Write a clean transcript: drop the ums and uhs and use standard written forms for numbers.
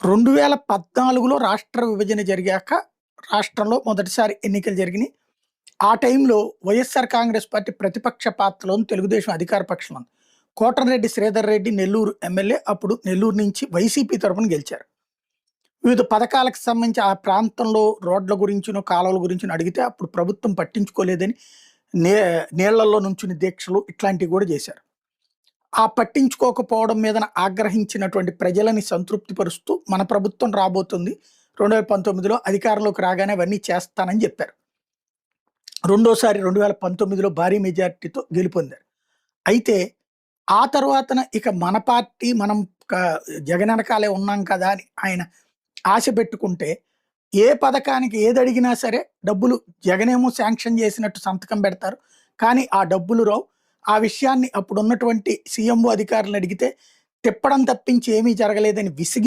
2014లో రాష్ట్ర విభజన జరిగాక రాష్ట్రంలో మొదటిసారి ఎన్నికలు జరిగినాయి. ఆ టైంలో వైఎస్ఆర్ కాంగ్రెస్ పార్టీ ప్రతిపక్ష పాత్రలో ఉంది. తెలుగుదేశం అధికార పక్షంలో ఉంది. కోటంరెడ్డి శ్రీధర్ రెడ్డి నెల్లూరు ఎమ్మెల్యే. అప్పుడు నెల్లూరు నుంచి వైసీపీ తరపున గెలిచారు. వివిధ పథకాలకు సంబంధించి ఆ ప్రాంతంలో రోడ్ల గురించినో, కాలువల గురించినో అడిగితే అప్పుడు ప్రభుత్వం పట్టించుకోలేదని నే నీళ్లలో నుంచుని దీక్షలు ఇట్లాంటివి కూడా చేశారు. ఆ పట్టించుకోకపోవడం మీదన ఆగ్రహించినటువంటి ప్రజలని సంతృప్తిపరుస్తూ మన ప్రభుత్వం రాబోతుంది 2019లో అధికారంలోకి రాగానే అవన్నీ చేస్తానని చెప్పారు. రెండోసారి 2019లో భారీ మెజార్టీతో గెలుపొందారు. అయితే ఆ తర్వాతన ఇక మన పార్టీ మనం జగన్ వెనకాలే ఉన్నాం కదా అని ఆయన ఆశ పెట్టుకుంటే ఏ పథకానికి ఏది అడిగినా సరే డబ్బులు జగనేమో శాంక్షన్ చేసినట్టు సంతకం పెడతారు. కానీ ఆ డబ్బులు రావు. ఆ విషయాన్ని అప్పుడున్నటువంటి సీఎంఓ అధికారులను అడిగితే తిప్పడం తప్పించి ఏమీ జరగలేదని విసిగి